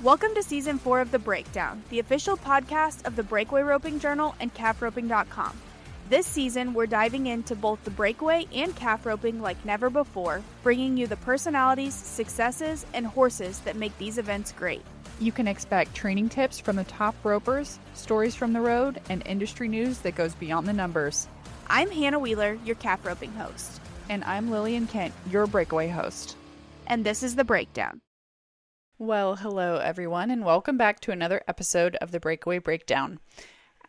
Welcome to Season 4 of The Breakdown, the official podcast of the Breakaway Roping Journal and calfroping.com. This season, we're diving into both the breakaway and calf roping like never before, bringing you the personalities, successes, and horses that make these events great. You can expect training tips from the top ropers, stories from the road, and industry news that goes beyond the numbers. I'm Hannah Wheeler, your calf roping host. And I'm Lillian Kent, your breakaway host. And this is The Breakdown. Well, hello everyone, and welcome back to another episode of the Breakaway Breakdown.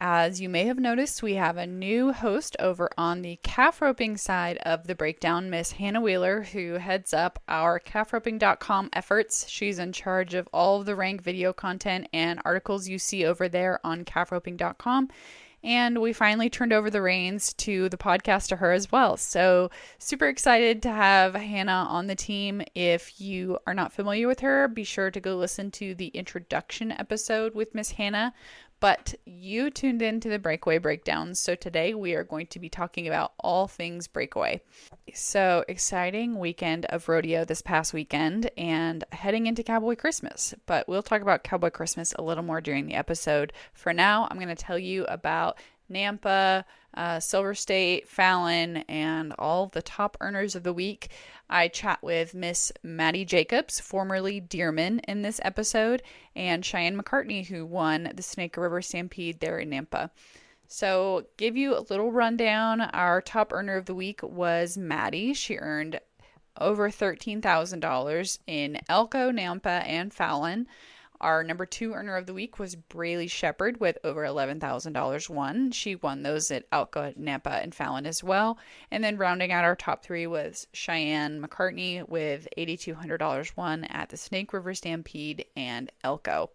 As you may have noticed, we have a new host over on the calf roping side of the breakdown, Miss Hannah Wheeler, who heads up our calfroping.com efforts. She's in charge of all of the rank video content and articles you see over there on calfroping.com. And we finally turned over the reins to the podcast to her as well. So super excited to have Hannah on the team. If you are not familiar with her, be sure to go listen to the introduction episode with Miss Hannah. But you tuned into the Breakaway Breakdowns. So today we are going to be talking about all things breakaway. So exciting weekend of rodeo this past weekend and heading into Cowboy Christmas. But we'll talk about Cowboy Christmas a little more during the episode. For now, I'm going to tell you about Nampa, Silver State, Fallon, and all the top earners of the week. I chat with Miss Maddy Jacobs, formerly Deerman, in this episode, and Cheyanne McCartney, who won the Snake River Stampede there in Nampa. So, give you a little rundown. Our top earner of the week was Maddy. She earned over $13,000 in Elko, Nampa, and Fallon. Our number 2 earner of the week was Braylee Shepherd with over $11,000 won. She won those at Elko, Nampa, and Fallon as well. And then rounding out our top 3 was Cheyanne McCartney with $8,200 won at the Snake River Stampede and Elko.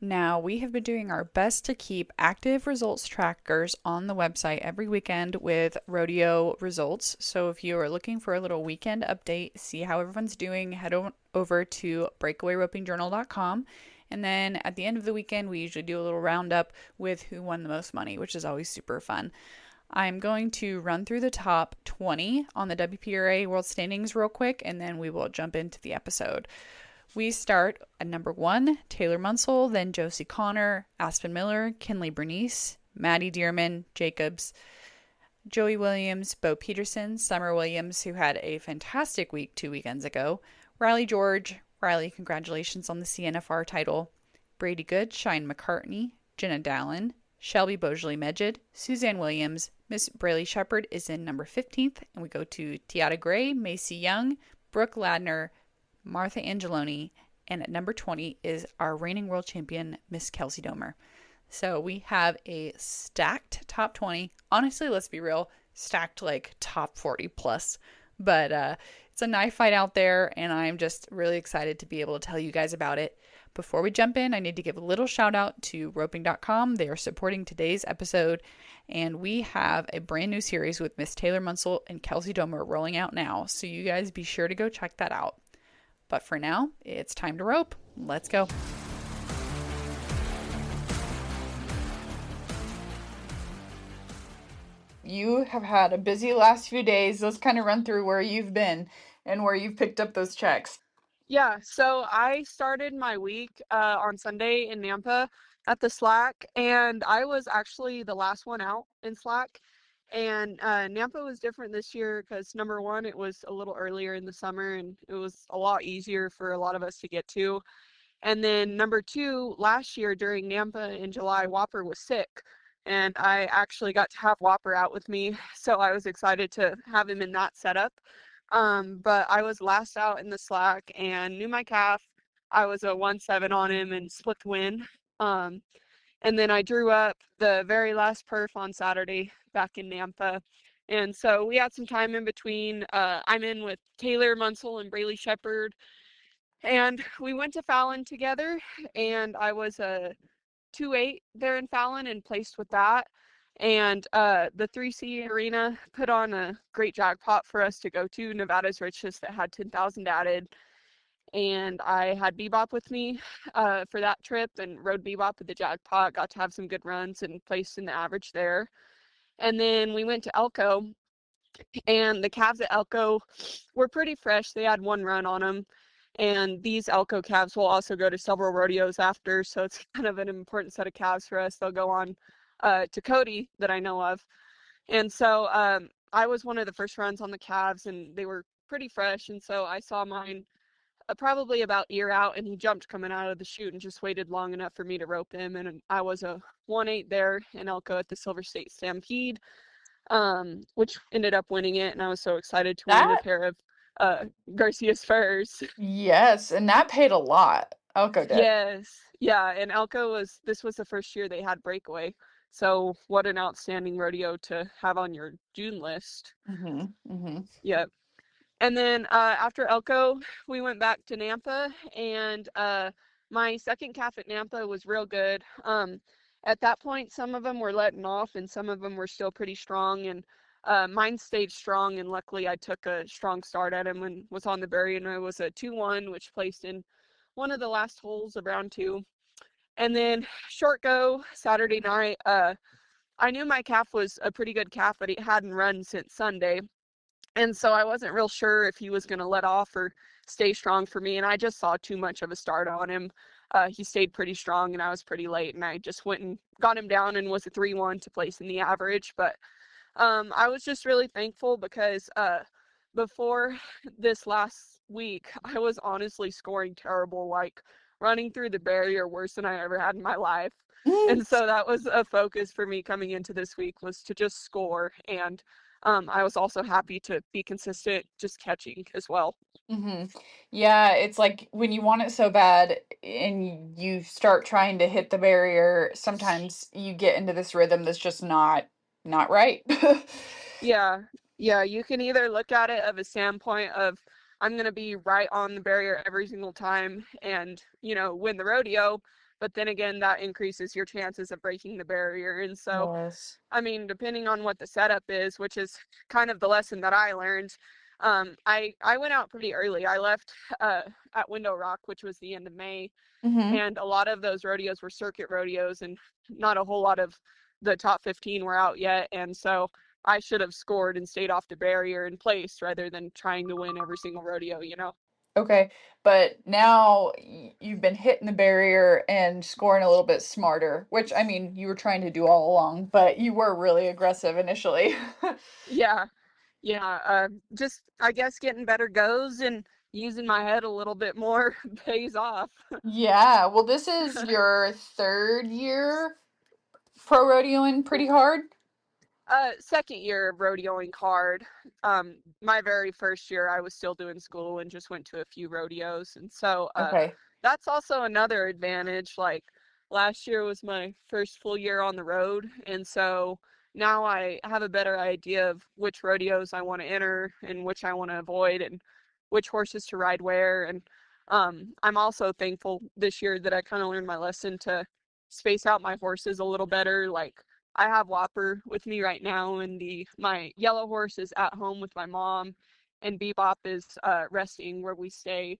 Now, we have been doing our best to keep active results trackers on the website every weekend with rodeo results. So if you are looking for a little weekend update, see how everyone's doing, head over to breakawayropingjournal.com. And then at the end of the weekend, we usually do a little roundup with who won the most money, which is always super fun. I'm going to run through the top 20 on the WPRA World Standings real quick, and then we will jump into the episode. We start at number 1, Taylor Munsell, then Josie Connor, Aspen Miller, Kinley Bernice, Maddy Deerman, Jacobs, Joey Williams, Bo Peterson, Summer Williams, who had a fantastic week 2 weekends ago, Riley George. Riley, congratulations on the CNFR title. Brady Good, Cheyanne McCartney, Jenna Dallin, Shelby Bosley-Medjid, Suzanne Williams. Miss Braylee Shepherd is in number 15th, and we go to Tiata Gray, Macy Young, Brooke Ladner, Martha Angeloni, and at number 20 is our reigning world champion, Miss Kelsey Domer. So we have a stacked top 20. Honestly, let's be real, stacked like top 40 plus. But it's a knife fight out there, and I'm just really excited to be able to tell you guys about it. Before we jump in, I need to give a little shout out to roping.com. They are supporting today's episode, and we have a brand new series with Miss Taylor Munsell and Kelsey Domer rolling out now. So you guys be sure to go check that out. But for now, it's time to rope. Let's go. You have had a busy last few days. Let's kind of run through where you've been and where you've picked up those checks. Yeah, so I started my week on Sunday in Nampa at the Slack, and I was actually the last one out in Slack. And Nampa was different this year because, number 1, it was a little earlier in the summer, and it was a lot easier for a lot of us to get to. And then number 2, last year during Nampa in July, Whopper was sick. And I actually got to have Whopper out with me, so I was excited to have him in that setup. But I was last out in the Slack and knew my calf. I was a 1-7 on him and split the win. And then I drew up the very last perf on Saturday back in Nampa. And so we had some time in between. I'm in with Taylor Munsell and Braylee Shepherd. And we went to Fallon together, and I was a 2-8 there in Fallon and placed with that. And the 3C Arena put on a great jackpot for us to go to, Nevada's richest, that had 10,000 added. And I had Bebop with me for that trip and rode Bebop with the jackpot, got to have some good runs and placed in the average there. And then we went to Elko, and the calves at Elko were pretty fresh. They had 1 run on them. And these Elko calves will also go to several rodeos after, so it's kind of an important set of calves for us. They'll go on to Cody that I know of. And so I was one of the first runs on the calves, and they were pretty fresh. And so I saw mine probably about ear out, and he jumped coming out of the chute and just waited long enough for me to rope him. And I was a 1-8 there in Elko at the Silver State Stampede, which ended up winning it. And I was so excited to win a That, pair of Garcia spurs. yes, and that paid a lot. Elko did. Yes. Yeah. And this was the first year they had Breakaway. So what an outstanding rodeo to have on your June list. Mm-hmm. Mm-hmm. Yep. And then after Elko, we went back to Nampa, and my second calf at Nampa was real good. At that point, some of them were letting off, and some of them were still pretty strong. And mine stayed strong, and luckily I took a strong start at him and was on the barrier, and I was a 2-1, which placed in one of the last holes of round 2. And then short go Saturday night. I knew my calf was a pretty good calf, but he hadn't run since Sunday. And so I wasn't real sure if he was going to let off or stay strong for me. And I just saw too much of a start on him. He stayed pretty strong, and I was pretty late. And I just went and got him down and was a 3-1 to place in the average. But I was just really thankful because before this last week, I was honestly scoring terrible, like running through the barrier worse than I ever had in my life. And so that was a focus for me coming into this week, was to just score. And I was also happy to be consistent, just catching as well. Mm-hmm. Yeah, it's like when you want it so bad and you start trying to hit the barrier, sometimes you get into this rhythm that's just not right. Yeah, yeah, you can either look at it of a standpoint of I'm going to be right on the barrier every single time and, win the rodeo. But then again, that increases your chances of breaking the barrier. And so, Yes. I mean, depending on what the setup is, which is kind of the lesson that I learned, I went out pretty early. I left at Window Rock, which was the end of May, Mm-hmm. and a lot of those rodeos were circuit rodeos, and not a whole lot of the top 15 were out yet. And so I should have scored and stayed off the barrier and placed rather than trying to win every single rodeo. Okay, but now you've been hitting the barrier and scoring a little bit smarter, which I mean, you were trying to do all along, but you were really aggressive initially. Yeah, yeah. Just, I guess, getting better goes and using my head a little bit more pays off. Yeah, well, this is your third year pro rodeoing pretty hard. Second year of rodeoing hard. My very first year, I was still doing school and just went to a few rodeos, and so Okay. that's also another advantage. Like last year was my first full year on the road, and so now I have a better idea of which rodeos I want to enter and which I want to avoid, and which horses to ride where. And I'm also thankful this year that I kind of learned my lesson to space out my horses a little better. Like I have Whopper with me right now, and my yellow horse is at home with my mom, and Bebop is resting where we stay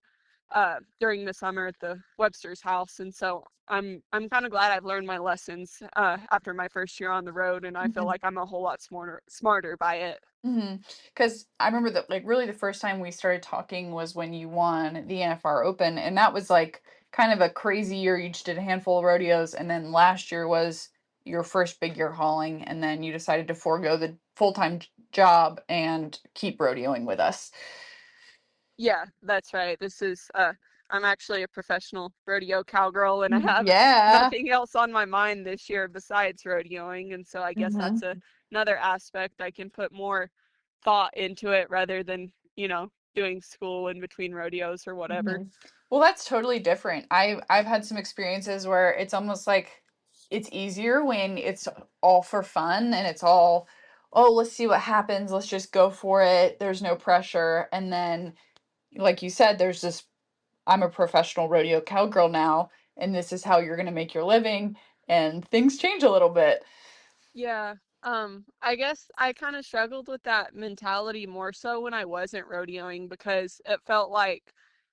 during the summer at the Webster's house. And so I'm kind of glad I've learned my lessons after my first year on the road, and I feel like I'm a whole lot smarter by it. Mm-hmm. Because I remember that, like, really the first time we started talking was when you won the NFR Open, and that was like kind of a crazy year. You just did a handful of rodeos, and then last year was your first big year hauling, and then you decided to forego the full-time job and keep rodeoing with us. Yeah, that's right. I'm actually a professional rodeo cowgirl, and I have Yeah. nothing else on my mind this year besides rodeoing. And so I guess that's Mm-hmm. another aspect. I can put more thought into it rather than, doing school in between rodeos or whatever. Mm-hmm. Well, that's totally different. I've had some experiences where it's almost like it's easier when it's all for fun and it's all, oh, let's see what happens. Let's just go for it. There's no pressure. And then, like you said, there's this, I'm a professional rodeo cowgirl now, and this is how you're going to make your living, and things change a little bit. Yeah. I guess I kind of struggled with that mentality more so when I wasn't rodeoing, because it felt like,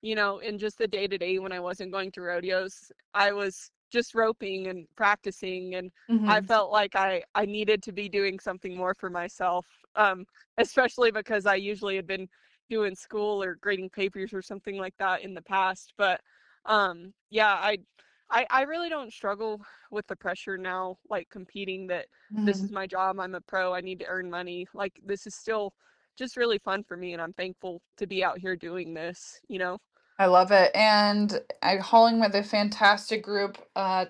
in just the day to day when I wasn't going to rodeos, I was just roping and practicing, and I Mm-hmm. felt like I needed to be doing something more for myself. Especially because I usually had been doing school or grading papers or something like that in the past. But yeah, I really don't struggle with the pressure now, like competing that this is Mhm. my job, I'm a pro, I need to earn money. Like this is still just really fun for me, and I'm thankful to be out here doing this, you know? I love it. And I hauling with a fantastic group.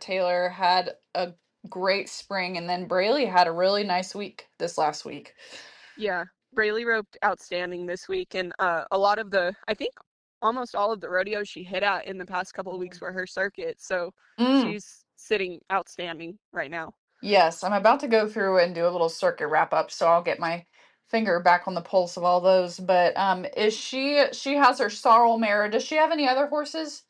Taylor had a great spring, and then Braley had a really nice week this last week. Yeah, Braylee roped outstanding this week, and a lot of I think almost all of the rodeos she hit at in the past couple of weeks were her circuit, so Mm. she's sitting outstanding right now. Yes, I'm about to go through and do a little circuit wrap up, so I'll get my finger back on the pulse of all those. But is she has her sorrel mare. Does she have any other horses?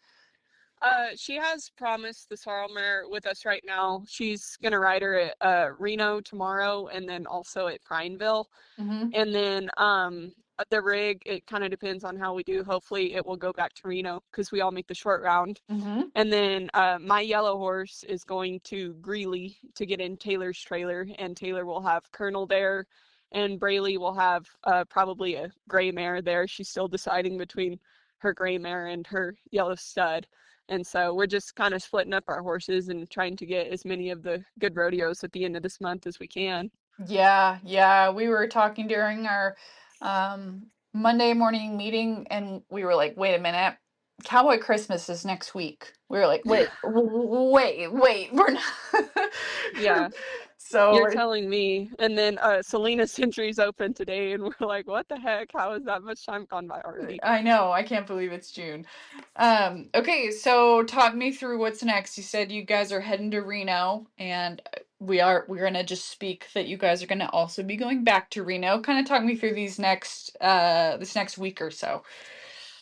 She has promised the sorrel mare with us right now. She's gonna ride her at Reno tomorrow, and then also at Prineville. Mm-hmm. And then the rig, it kind of depends on how we do. Hopefully it will go back to Reno because we all make the short round. Mm-hmm. And then my yellow horse is going to Greeley to get in Taylor's trailer, and Taylor will have Colonel there, and Braley will have probably a gray mare there. She's still deciding between her gray mare and her yellow stud. And so we're just kind of splitting up our horses and trying to get as many of the good rodeos at the end of this month as we can. Yeah, yeah. We were talking during our Monday morning meeting, and we were like, wait a minute. Cowboy Christmas is next week. We were like, wait, wait, we're not. Yeah. So You're telling me. And then Selena Century's open today, and we're like, what the heck? How has that much time gone by already? I know, I can't believe it's June. Okay, so talk me through what's next. You said you guys are heading to Reno, and we're gonna just speak that you guys are gonna also be going back to Reno. Kind of talk me through these next this next week or so.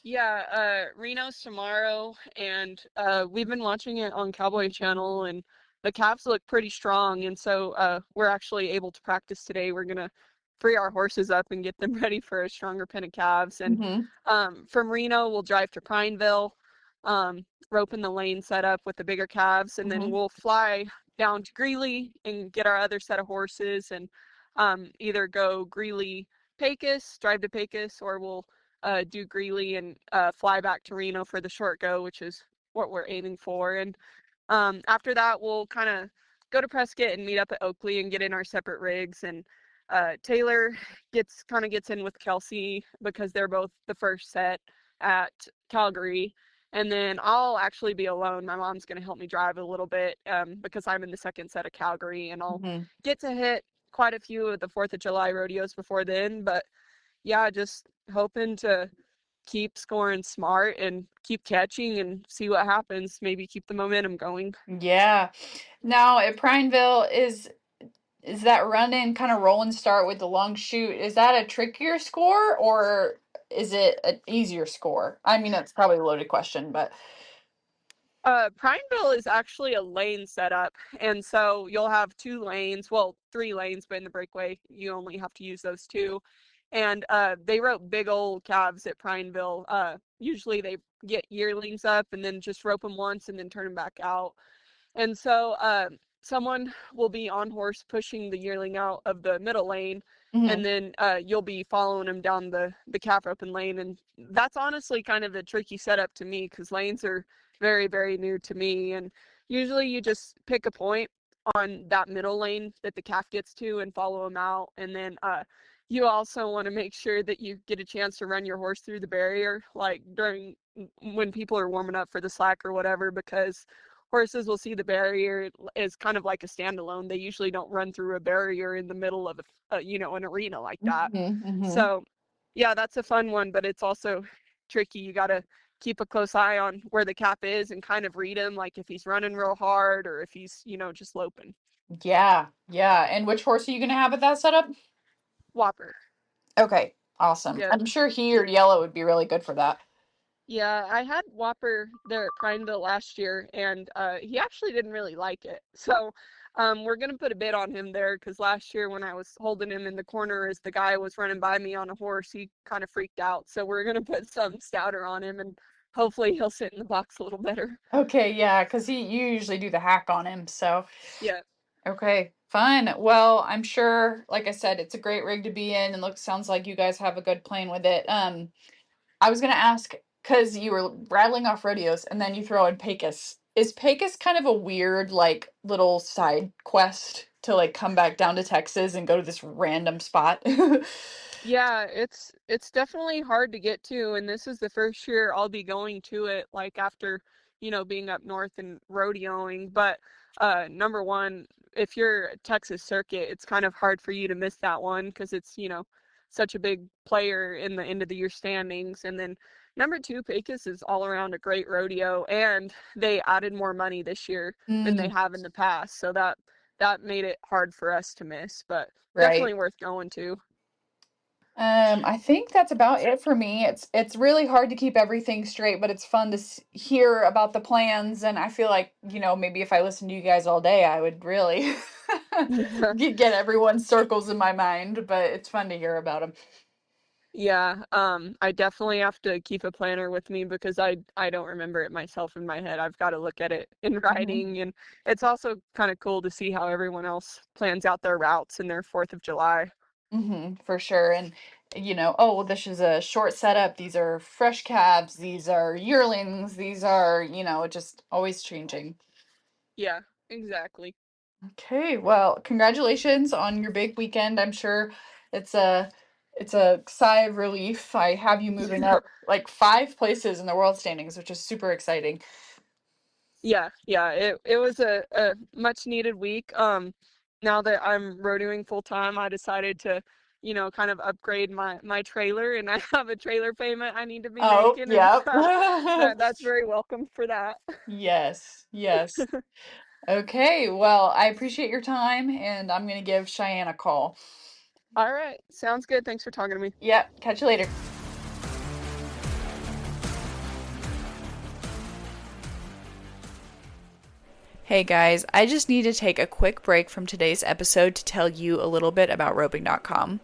Yeah, Reno's tomorrow, and we've been watching it on Cowboy Channel, and the calves look pretty strong, and so we're actually able to practice today. We're gonna free our horses up and get them ready for a stronger pen of calves. And Mm-hmm. from Reno, we'll drive to Prineville, rope in the lane set up with the bigger calves, and then Mm-hmm. we'll fly down to Greeley and get our other set of horses, and either go Greeley Pecos, drive to Pecos, or we'll do Greeley and fly back to Reno for the short go, which is what we're aiming for. And after that, we'll kind of go to Prescott and meet up at Oakley and get in our separate rigs. And Taylor gets in with Kelsey because they're both the first set at Calgary. And then I'll actually be alone. My mom's going to help me drive a little bit because I'm in the second set of Calgary, and I'll Mm-hmm. get to hit quite a few of the 4th of July rodeos before then. But yeah, just hoping to keep scoring smart and keep catching and see what happens. Maybe keep the momentum going. Yeah. Now at Prineville, is that run in kind of roll and start with the long shoot? Is that a trickier score or is it an easier score? I mean, that's probably a loaded question, but Prineville is actually a lane setup, and so you'll have 2 lanes, well, 3 lanes, but in the breakaway, you only have to use those 2. And they rope big old calves at Prineville. Usually they get yearlings up and then just rope them once and then turn them back out. And so someone will be on horse pushing the yearling out of the middle lane, and mhm. then you'll be following him down the calf open lane. And that's honestly kind of the tricky setup to me because lanes are very, very new to me. And usually you just pick a point on that middle lane that the calf gets to and follow him out. And then you also want to make sure that you get a chance to run your horse through the barrier, like during when people are warming up for the slack or whatever, because horses will see the barrier as kind of like a standalone. They usually don't run through a barrier in the middle of an arena like that. Mhm, mhm. So yeah, that's a fun one, but it's also tricky. You got to keep a close eye on where the cap is and kind of read him, like if he's running real hard or if he's, just loping. Yeah, yeah. And which horse are you gonna have at that setup? Whopper. Okay, awesome. Yeah. I'm sure he or Yellow would be really good for that. Yeah, I had Whopper there at Prineville last year, and he actually didn't really like it. So we're gonna put a bid on him there because last year when I was holding him in the corner as the guy was running by me on a horse, he kind of freaked out. So we're gonna put some stouter on him, and hopefully he'll sit in the box a little better. Okay, yeah, because you usually do the hack on him, so Yeah. okay. Fun. Well, I'm sure, like I said, it's a great rig to be in, and sounds like you guys have a good plan with it. I was gonna ask because you were rattling off rodeos, and then you throw in Pecos. Is Pecos kind of a weird, like, little side quest to like come back down to Texas and go to this random spot? Yeah, it's definitely hard to get to, and this is the first year I'll be going to it, like after, being up north and rodeoing. But number one, if you're a Texas circuit, it's kind of hard for you to miss that one because it's, such a big player in the end of the year standings. And then number two, Pecos is all around a great rodeo, and they added more money this year than they Mm, have in the past, so that made it hard for us to miss, but right. definitely worth going to. I think that's about it for me. It's really hard to keep everything straight, but it's fun to hear about the plans, and I feel like, maybe if I listened to you guys all day, I would really get everyone's circles in my mind, but it's fun to hear about them. Yeah, I definitely have to keep a planner with me because I don't remember it myself in my head. I've got to look at it in writing, and it's also kind of cool to see how everyone else plans out their routes and their 4th of July. For sure. And, oh, well, this is a short setup. These are fresh calves. These are yearlings. These are, just always changing. Yeah, exactly. Okay, well, congratulations on your big weekend. I'm sure it's a it's a sigh of relief. I have you moving up like 5 places in the world standings, which is super exciting. Yeah, it was a much needed week. Now that I'm rodeoing full time, I decided to, kind of upgrade my trailer, and I have a trailer payment I need to be Oh, making, and yep. that's very welcome for that. Yes, yes. Okay, well, I appreciate your time, and I'm gonna give Cheyenne a call. All right, sounds good. Thanks for talking to me. Yep, catch you later. Hey guys, I just need to take a quick break from today's episode to tell you a little bit about roping.com.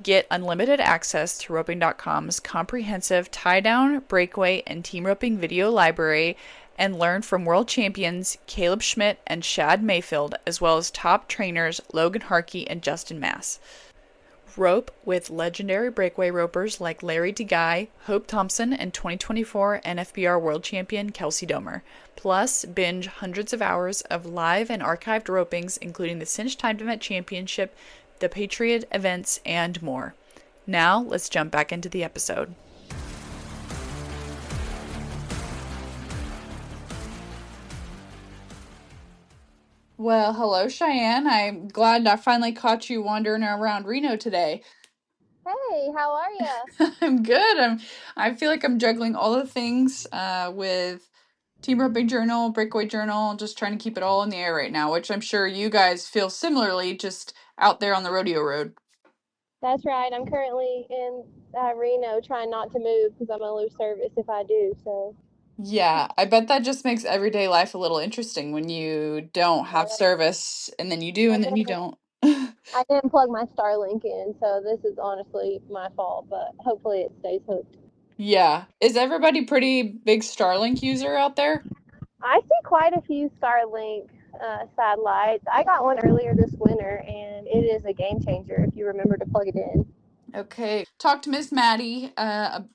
Get unlimited access to roping.com's comprehensive tie-down, breakaway, and team roping video library and learn from world champions Caleb Schmidt and Shad Mayfield, as well as top trainers Logan Harkey and Justin Mass. Rope with legendary breakaway ropers like Larry DeGuy, Hope Thompson, and 2024 NFBR World Champion Kelsey Domer. Plus, binge hundreds of hours of live and archived ropings, including the Cinch Timed Event Championship, the Patriot events, and more. Now, let's jump back into the episode. Well, hello, Cheyenne. I'm glad I finally caught you wandering around Reno today. Hey, how are you? I'm good. I feel like I'm juggling all the things with Team Roping Journal, Breakaway Journal, just trying to keep it all in the air right now, which I'm sure you guys feel similarly just out there on the rodeo road. That's right. I'm currently in Reno trying not to move because I'm going to lose service if I do. So, Yeah, I bet that just makes everyday life a little interesting when you don't have uh, service and then you do I and then you know don't. I didn't plug my Starlink in, so this is honestly my fault, but hopefully it stays hooked. Yeah. Is everybody pretty big Starlink user out there? I see quite a few Starlink satellites. I got one earlier this winter, and it is a game changer if you remember to plug it in. Okay. Talked to Miss Maddy.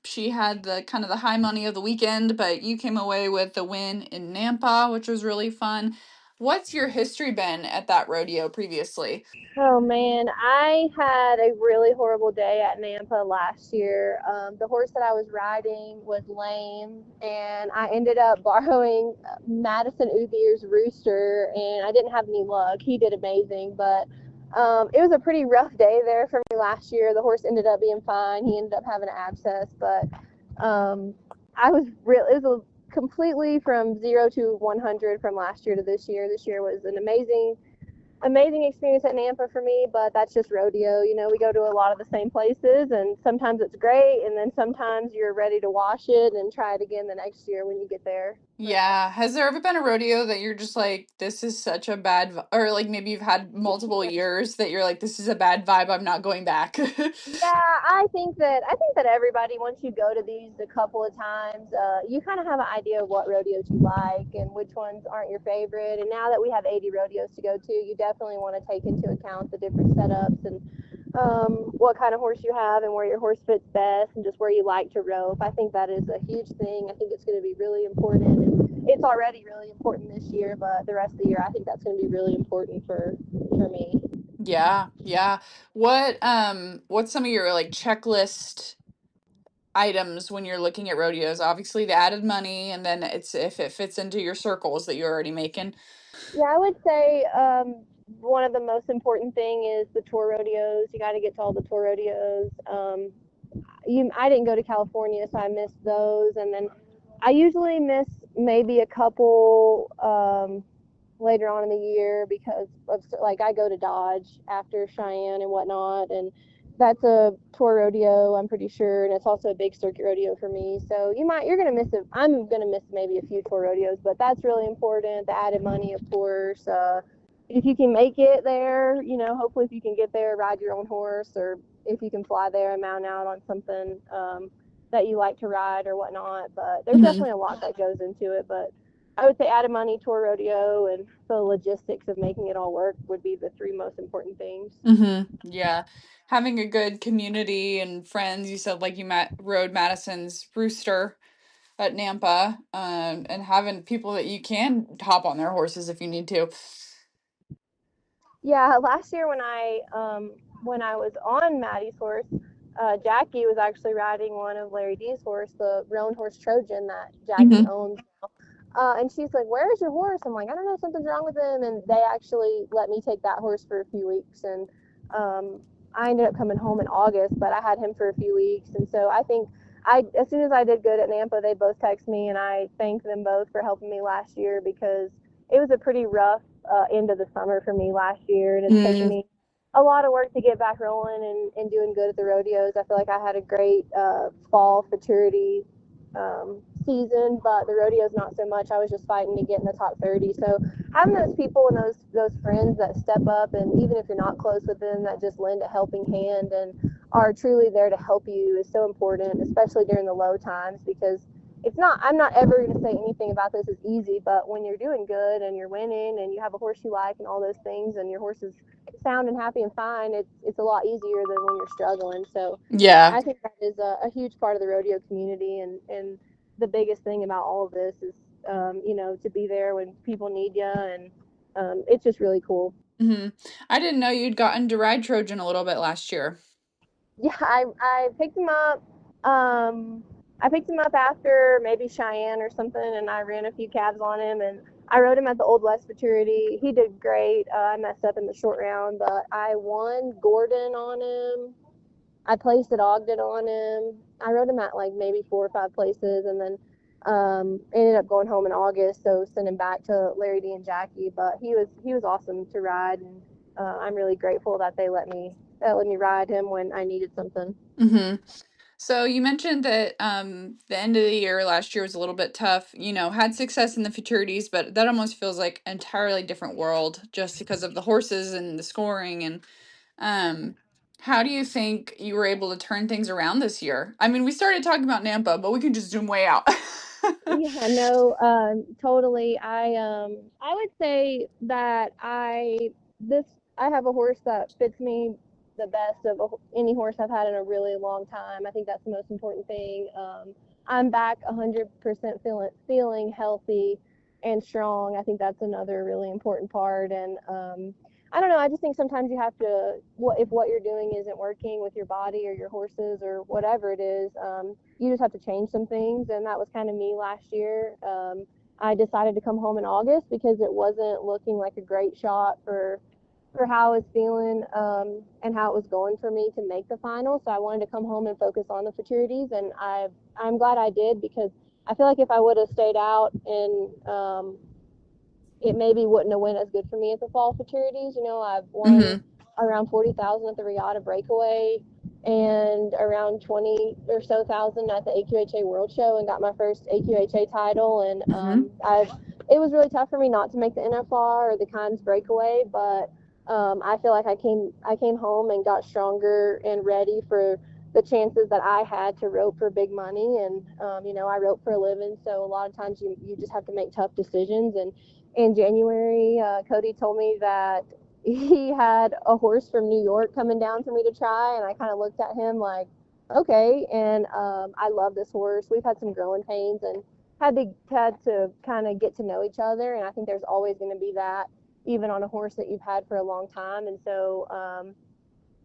She had the kind of the high money of the weekend, but you came away with the win in Nampa, which was really fun. What's your history been at that rodeo previously? Oh man, I had a really horrible day at Nampa last year. The horse that I was riding was lame, and I ended up borrowing Madison Uthier's rooster, and I didn't have any luck. He did amazing, but it was a pretty rough day there for me last year. The horse ended up being fine. He ended up having an abscess, but I was real. It was completely from 0 to 100 from last year to this year. This year was an amazing experience at Nampa for me, but that's just rodeo. You know, we go to a lot of the same places, and sometimes it's great, and then sometimes you're ready to wash it and try it again the next year when you get there. Yeah. Has there ever been a rodeo that you're just like, this is such a bad, or like maybe you've had multiple years that you're like, this is a bad vibe, I'm not going back? Yeah, I think that everybody, once you go to these a couple of times, you kind of have an idea of what rodeos you like and which ones aren't your favorite. And now that we have 80 rodeos to go to, you definitely want to take into account the different setups and what kind of horse you have and where your horse fits best and just where you like to rope. I think that is a huge thing. I think it's going to be really important, and it's already really important this year. But the rest of the year, I think that's going to be really important for me. Yeah, yeah. What's some of your like checklist items when you're looking at rodeos? Obviously the added money, and then it's if it fits into your circles that you're already making. Yeah, I would say one of the most important thing is the tour rodeos. You got to get to all the tour rodeos. I didn't go to California, so I missed those, and then I usually miss maybe a couple later on in the year because of like I go to Dodge after Cheyenne and whatnot, and that's a tour rodeo, I'm pretty sure, and it's also a big circuit rodeo for me. So you're gonna miss it. I'm gonna miss maybe a few tour rodeos, but that's really important. The added money, of course. If you can make it there, hopefully if you can get there, ride your own horse, or if you can fly there and mount out on something that you like to ride or whatnot. But there's Mm-hmm. definitely a lot that goes into it. But I would say added money, tour rodeo, and the logistics of making it all work would be the three most important things. Mm-hmm. Yeah. Having a good community and friends. You said like you rode Madison's Rooster at Nampa, and having people that you can hop on their horses if you need to. Yeah, last year when I was on Maddie's horse, Jackie was actually riding one of Larry D's horse, the roan horse Trojan that Jackie Mm-hmm. owns. And she's like, "Where's your horse?" I'm like, "I don't know, something's wrong with him." And they actually let me take that horse for a few weeks, and I ended up coming home in August, but I had him for a few weeks, and so I think as soon as I did good at Nampa, they both text me, and I thank them both for helping me last year because it was a pretty rough end of the summer for me last year, and it's taken Mm, me a lot of work to get back rolling and doing good at the rodeos. I feel like I had a great fall futurity season, but the rodeo's not so much. I was just fighting to get in the top 30. So having those people and those friends that step up, and even if you're not close with them, that just lend a helping hand and are truly there to help you is so important, especially during the low times because it's not I'm not ever going to say anything about this is easy, but when you're doing good and you're winning and you have a horse you like and all those things and your horse is sound and happy and fine, it's a lot easier than when you're struggling. So yeah. I think that is a huge part of the rodeo community, and the biggest thing about all of this is, to be there when people need you, and it's just really cool. Mm-hmm. I didn't know you'd gotten to ride Trojan a little bit last year. Yeah, I picked him up. I picked him up after maybe Cheyenne or something, and I ran a few calves on him, and I rode him at the Old West Futurity. He did great. I messed up in the short round, but I won Gordon on him. I placed at Ogden on him. I rode him at like maybe 4 or 5 places, and then ended up going home in August. So sent him back to Larry D and Jackie. But he was awesome to ride, and I'm really grateful that they let me ride him when I needed something. Mm-hmm. So you mentioned that the end of the year last year was a little bit tough. Had success in the futurities, but that almost feels like an entirely different world just because of the horses and the scoring. And um, how do you think you were able to turn things around this year? I mean, we started talking about Nampa, but we can just zoom way out. Yeah, no, totally. I would say that this I have a horse that fits me the best of any horse I've had in a really long time. I think that's the most important thing. I'm back 100% feeling healthy and strong. I think that's another really important part. And I don't know. I just think sometimes you have to, if what you're doing isn't working with your body or your horses or whatever it is. You just have to change some things, and that was kind of me last year. I decided to come home in August because it wasn't looking like a great shot for how I was feeling and how it was going for me to make the final. So I wanted to come home and focus on the futurities, and I'm glad I did because I feel like if I would have stayed out and it maybe wouldn't have went as good for me at the fall futurities. I've won Mm-hmm. around 40,000 at the Regatta Breakaway and around 20 or so thousand at the AQHA World Show and got my first AQHA title. And it was really tough for me not to make the NFR or the Kimes Breakaway, but I feel like I came home and got stronger and ready for the chances that I had to rope for big money. And I rope for a living, so a lot of times you just have to make tough decisions. And in January, Cody told me that he had a horse from New York coming down for me to try, and I kind of looked at him like, okay. And I love this horse. We've had some growing pains and had to kind of get to know each other, and I think there's always going to be that, even on a horse that you've had for a long time. And so,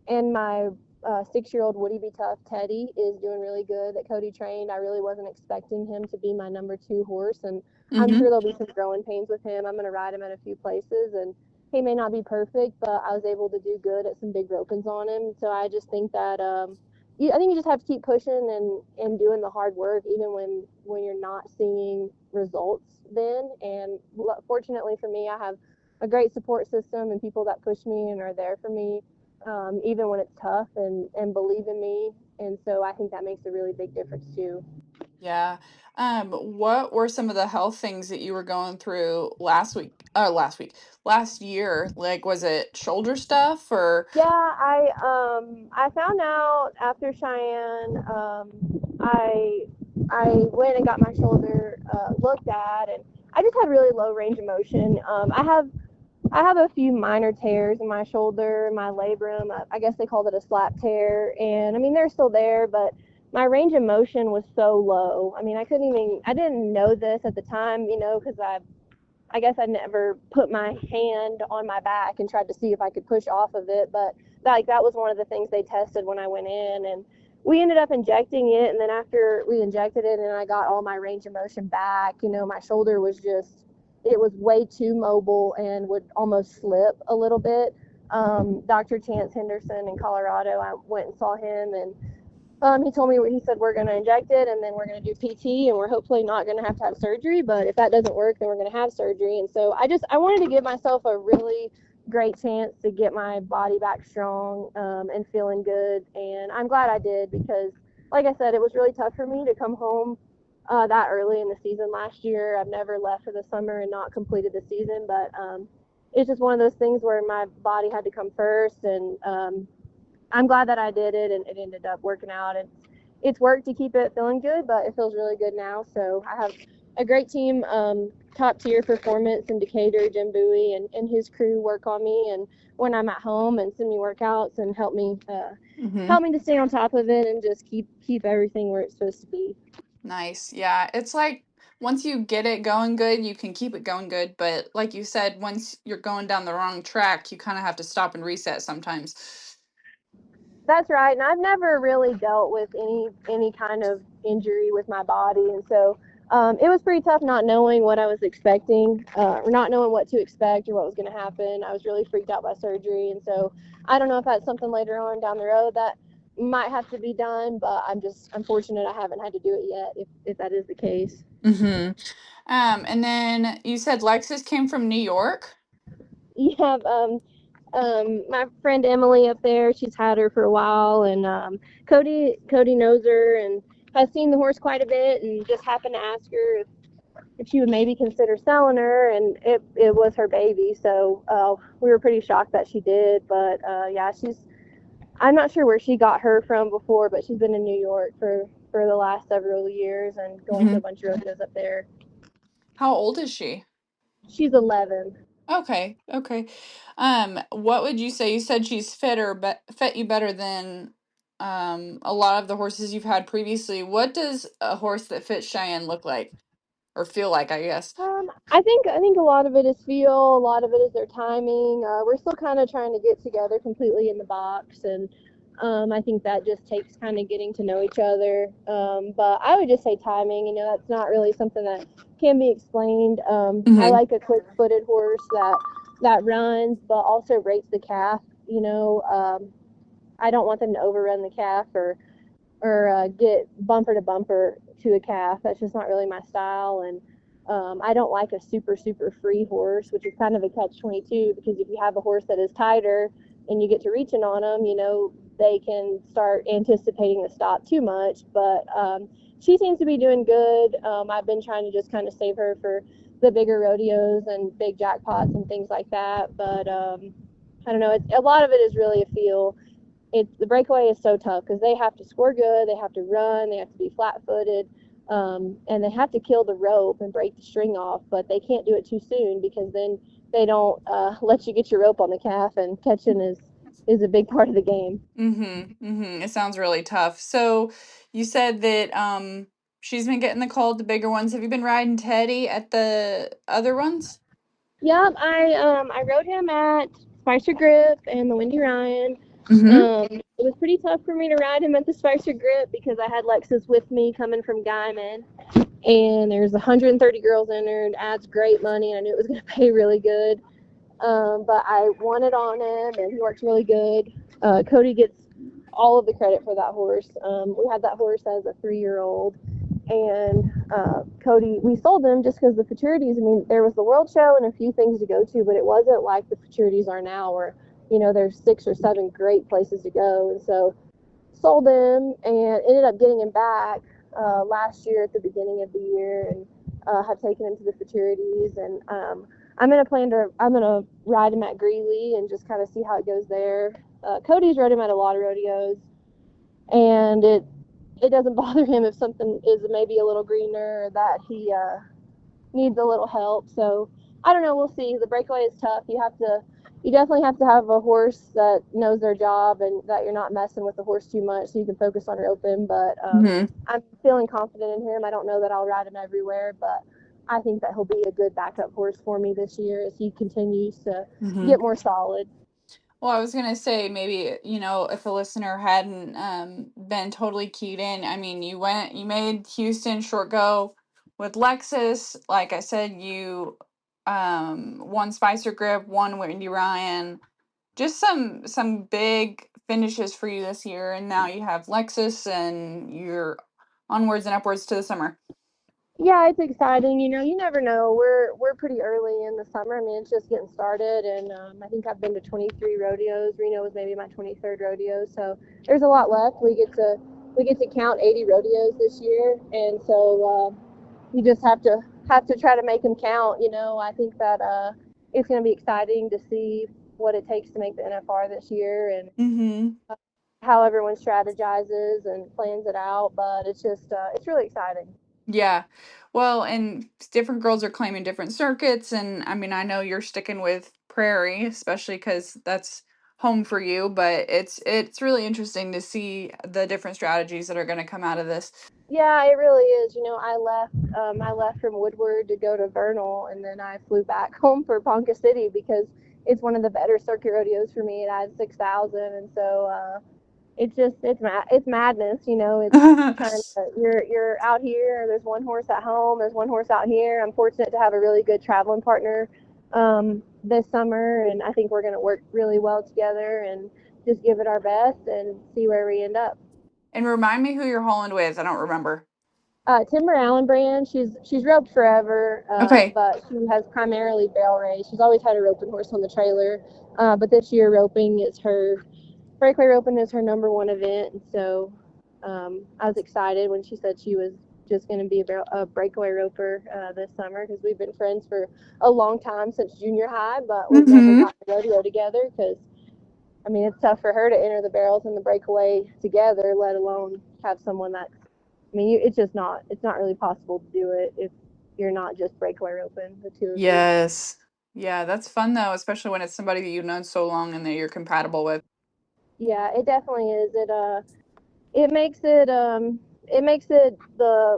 and my 6-year-old Woody Be Tough Teddy is doing really good that Cody trained. I really wasn't expecting him to be my number 2 horse, and I'm sure there'll be some growing pains with him. I'm going to ride him at a few places, and he may not be perfect, but I was able to do good at some big ropings on him. So I just think that I think you just have to keep pushing and doing the hard work, even when you're not seeing results then. And fortunately for me, I have a great support system and people that push me and are there for me, even when it's tough, and believe in me. And so I think that makes a really big difference too. Yeah. What were some of the health things that you were going through last year? Like, was it shoulder stuff or? Yeah, I found out after Cheyenne. I went and got my shoulder looked at, and I just had really low range of motion. I have a few minor tears in my shoulder, my labrum. I guess they called it a slap tear, and I mean they're still there, but my range of motion was so low. I mean, I didn't know this at the time, because I guess I never put my hand on my back and tried to see if I could push off of it, but that was one of the things they tested when I went in. And we ended up injecting it, and then after we injected it and I got all my range of motion back, my shoulder was it was way too mobile and would almost slip a little bit. Dr. Chance Henderson in Colorado, I went and saw him, and he told me, he said, we're going to inject it, and then we're going to do PT, and we're hopefully not going to have surgery, but if that doesn't work, then we're going to have surgery. And so I wanted to give myself a really great chance to get my body back strong, and feeling good. And I'm glad I did, because like I said, it was really tough for me to come home that early in the season last year. I've never left for the summer and not completed the season, but it's just one of those things where my body had to come first. And I'm glad that I did it, and it ended up working out. And it's worked to keep it feeling good, but it feels really good now. So I have a great team, top tier performance in Decatur. Jim Bowie and his crew work on me, and when I'm at home, and send me workouts and help me to stay on top of it and just keep everything where it's supposed to be. Nice. Yeah. It's like once you get it going good, you can keep it going good. But like you said, once you're going down the wrong track, you kind of have to stop and reset sometimes. That's right. And I've never really dealt with any kind of injury with my body. And so it was pretty tough not knowing what I was expecting, or not knowing what to expect or what was going to happen. I was really freaked out by surgery. And so I don't know if that's something later on down the road that might have to be done, but I'm fortunate I haven't had to do it yet, if that is the case. Mm-hmm. And then you said Lexus came from New York? Yeah, my friend Emily up there, she's had her for a while, and Cody knows her and has seen the horse quite a bit, and just happened to ask her if she would maybe consider selling her, and it was her baby, so we were pretty shocked that she did. But yeah, I'm not sure where she got her from before, but she's been in New York for the last several years and going to a bunch of rodeos up there. How old is she? She's 11. Okay. What would you say? You said she's fit you better than a lot of the horses you've had previously. What does a horse that fits Cheyenne look like or feel like, I guess? I think a lot of it is feel, a lot of it is their timing. We're still kind of trying to get together completely in the box, and I think that just takes kind of getting to know each other. But I would just say timing. That's not really something that can be explained. I like a quick-footed horse that runs, but also rates the calf. I don't want them to overrun the calf or get bumper to bumper to a calf. That's just not really my style. And I don't like a super, super free horse, which is kind of a catch-22, because if you have a horse that is tighter and you get to reaching on them, they can start anticipating the stop too much. But she seems to be doing good. I've been trying to just kind of save her for the bigger rodeos and big jackpots and things like that. But I don't know. A lot of it is really a feel. The breakaway is so tough because they have to score good, they have to run, they have to be flat-footed, and they have to kill the rope and break the string off, but they can't do it too soon because then they don't let you get your rope on the calf, and catching is a big part of the game. It sounds really tough. So you said that she's been getting the call at the bigger ones. Have you been riding Teddy at the other ones? Yep, I rode him at Spicer Grip and the Windy Ryan. It was pretty tough for me to ride him at the Spicer Grip because I had Lexus with me coming from Guyman, and there's 130 girls entered, adds great money, and I knew it was going to pay really good. But I won it on him, and he works really good. Cody gets all of the credit for that horse. We had that horse as a 3-year-old, and Cody, we sold him just because the futurities, I mean, there was the World Show and a few things to go to, but it wasn't like the futurities are now where, you know, there's 6 or 7 great places to go. And so sold him and ended up getting him back last year at the beginning of the year, and have taken him to the futurities. And I'm gonna ride him at Greeley and just kind of see how it goes there. Cody's rode him at a lot of rodeos, and it doesn't bother him if something is maybe a little greener or that he needs a little help. So I don't know, we'll see. The breakaway is tough. You definitely have to have a horse that knows their job and that you're not messing with the horse too much so you can focus on roping. But I'm feeling confident in him. I don't know that I'll ride him everywhere, but I think that he'll be a good backup horse for me this year as he continues to get more solid. Well, I was going to say maybe, you know, if a listener hadn't been totally keyed in, I mean, you made Houston short go with Lexus. Like I said, you won Spicer Grip, won Windy Ryan. Just some big finishes for you this year, and now you have Lexus and you're onwards and upwards to the summer. Yeah, it's exciting. You know, you never know. We're pretty early in the summer. I mean, it's just getting started, and I think I've been to 23 rodeos. Reno was maybe my 23rd rodeo, so there's a lot left. We get to count 80 rodeos this year, and so you just have to try to make them count. You know, I think that it's going to be exciting to see what it takes to make the NFR this year, and how everyone strategizes and plans it out. But it's just it's really exciting. Yeah. Well, and different girls are claiming different circuits. And I mean, I know you're sticking with Prairie, especially because that's home for you. But it's really interesting to see the different strategies that are going to come out of this. Yeah, it really is. You know, I left from Woodward to go to Vernal, and then I flew back home for Ponca City because it's one of the better circuit rodeos for me. It had 6,000, and so it's madness. You know, it's kind of you're out here. There's one horse at home. There's one horse out here. I'm fortunate to have a really good traveling partner this summer, and I think we're going to work really well together and just give it our best and see where we end up. And remind me who you're hauling with. I don't remember. Timber Allen brand. She's roped forever, Okay. but she has primarily barrel race. She's always had a roping horse on the trailer, but this year breakaway roping is her number one event. And so I was excited when she said she was just going to be a breakaway roper this summer because we've been friends for a long time since junior high, but we've never gotten a rodeo together because, I mean, it's tough for her to enter the barrels and the breakaway together, let alone have someone that's, I mean, it's not really possible to do it if you're not just breakaway roping, the two of you. Yes. Yeah, that's fun though, especially when it's somebody that you've known so long and that you're compatible with. Yeah, it definitely is. It makes the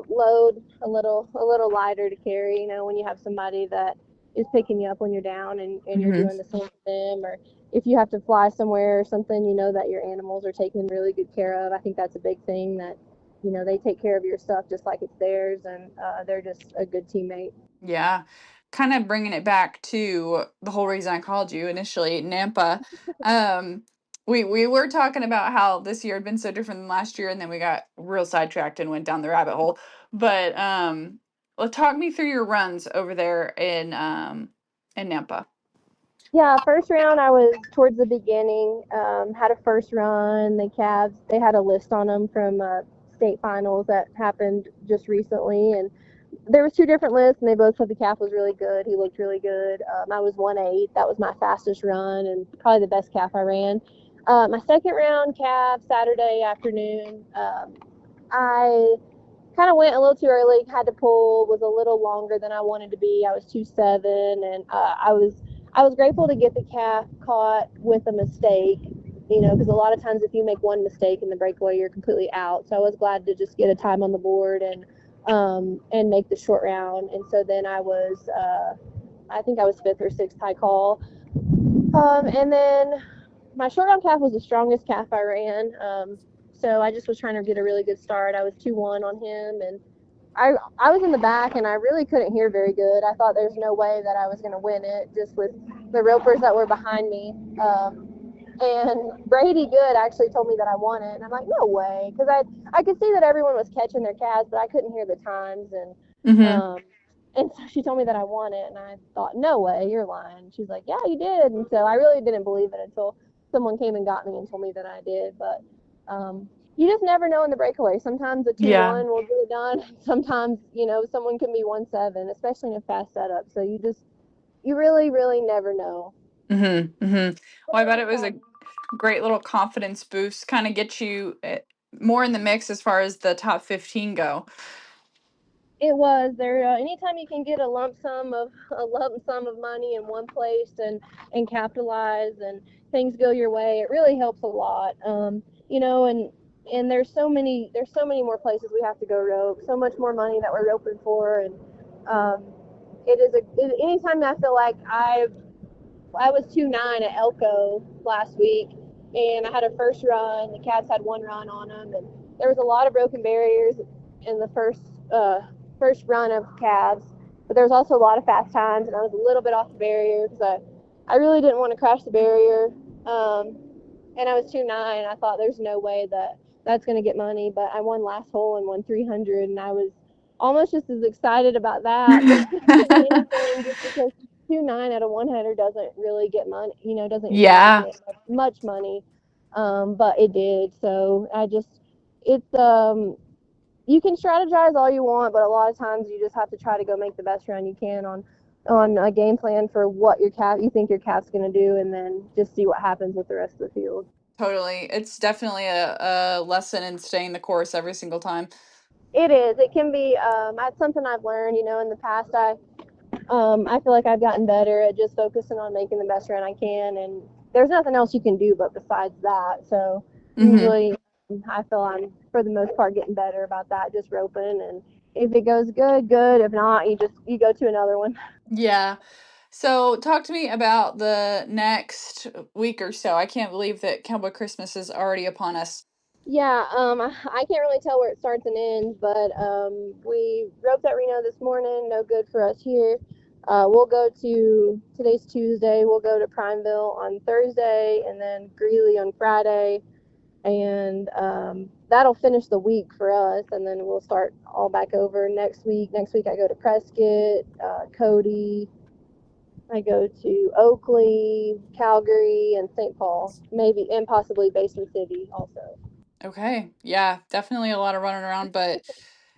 load a little lighter to carry, you know, when you have somebody that is picking you up when you're down and you're doing the same for them, or if you have to fly somewhere or something, you know that your animals are taken really good care of. I think that's a big thing, that, you know, they take care of your stuff just like it's theirs, and they're just a good teammate. Yeah. Kind of bringing it back to the whole reason I called you initially, Nampa. We were talking about how this year had been so different than last year, and then we got real sidetracked and went down the rabbit hole. But well, talk me through your runs over there in Nampa. Yeah, first round I was towards the beginning. Had a first run. The calves, they had a list on them from state finals that happened just recently, and there was two different lists, and they both said the calf was really good. He looked really good. I was 1.8. That was my fastest run and probably the best calf I ran. My second round calf Saturday afternoon, I kind of went a little too early, had to pull, was a little longer than I wanted to be. I was 2.7, and I was grateful to get the calf caught with a mistake, because a lot of times if you make one mistake in the breakaway, you're completely out. So I was glad to just get a time on the board and make the short round. And so then I think I was fifth or sixth high call. And then my short round calf was the strongest calf I ran. So I just was trying to get a really good start. I was 2-1 on him, and I was in the back, and I really couldn't hear very good. I thought there's no way that I was going to win it just with the ropers that were behind me. And Brady Good actually told me that I won it, and I'm like, no way, because I could see that everyone was catching their calves, but I couldn't hear the times, and so she told me that I won it, and I thought, no way, you're lying. She's like, yeah, you did. And so I really didn't believe it until someone came and got me and told me that I did. But you just never know in the breakaway. Sometimes a 2-1 will get it done. Sometimes, someone can be 1-7, especially in a fast setup. So you really, really never know. Well, I bet it was a great little confidence boost, kind of get you more in the mix as far as the top 15 go. It was there. Anytime you can get a lump sum of money in one place and capitalize and things go your way, it really helps a lot. And there's so many more places we have to go rope. So much more money that we're roping for, and anytime I feel like I was 2.9 at Elko last week, and I had a first run. The Cats had one run on them, and there was a lot of broken barriers in the first run of calves, but there was also a lot of fast times, and I was a little bit off the barrier because I really didn't want to crash the barrier, and I was 2.9. I thought there's no way that's going to get money, but I won last hole and won 300, and I was almost just as excited about that as anything, just because 2.9 out of 100 doesn't really get money, doesn't usually get much money, but it did. So you can strategize all you want, but a lot of times you just have to try to go make the best run you can on a game plan for what you think your calf's going to do, and then just see what happens with the rest of the field. Totally. It's definitely a lesson in staying the course every single time. It is. It can be. That's something I've learned. In the past, I feel like I've gotten better at just focusing on making the best run I can, and there's nothing else you can do but besides that. So usually I feel I'm, for the most part, getting better about that, just roping, and if it goes good, good. If not, you go to another one. Yeah. So talk to me about the next week or so. I can't believe that Cowboy Christmas is already upon us. Yeah, I can't really tell where it starts and ends, but we roped at Reno this morning. No good for us here. Today's Tuesday, we'll go to Primeville on Thursday, and then Greeley on Friday, and that'll finish the week for us, and then we'll start all back over next week. Next week I go to Prescott, Cody, I go to Oakley, Calgary, and St. Paul, maybe, and possibly Basin City also. Okay. Yeah, definitely a lot of running around, but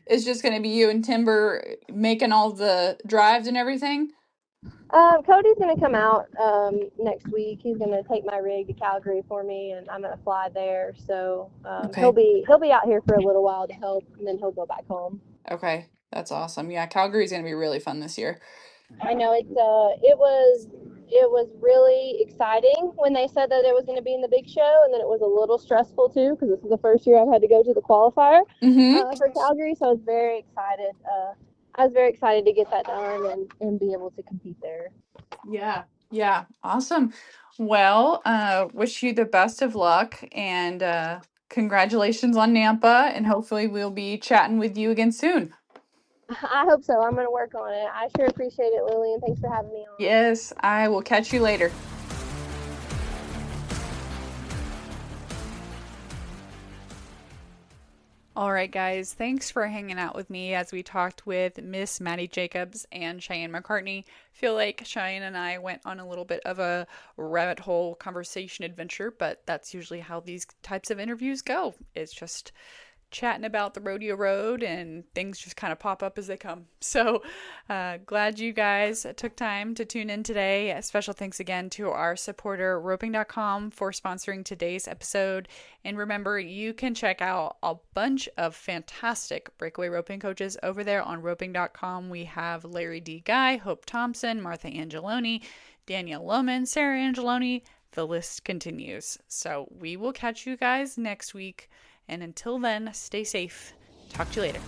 it's just going to be you and Timber making all the drives and everything? Cody's going to come out next week. He's going to take my rig to Calgary for me, and I'm going to fly there. So he'll be out here for a little while to help, and then he'll go back home. Okay, that's awesome. Yeah, Calgary's going to be really fun this year. I know it was really exciting when they said that it was going to be in the big show, and then it was a little stressful too because this is the first year I've had to go to the qualifier for Calgary. So I was very excited. I was very excited to get that done and be able to compete there. Yeah, awesome. Well, wish you the best of luck, and congratulations on Nampa, and hopefully we'll be chatting with you again soon. I hope so. I'm going to work on it. I sure appreciate it, Lily, and thanks for having me on. Yes, I will catch you later. All right, guys, thanks for hanging out with me as we talked with Miss Maddy Jacobs and Cheyanne McCartney. Feel like Cheyanne and I went on a little bit of a rabbit hole conversation adventure, but that's usually how these types of interviews go. It's just chatting about the rodeo road and things just kind of pop up as they come. So glad you guys took time to tune in today. A special thanks again to our supporter roping.com for sponsoring today's episode. And remember, you can check out a bunch of fantastic breakaway roping coaches over there on roping.com. We have Larry D. Guy, Hope Thompson, Martha Angeloni, Danielle Lohman, Sarah Angeloni. The list continues. So we will catch you guys next week. And until then, stay safe. Talk to you later.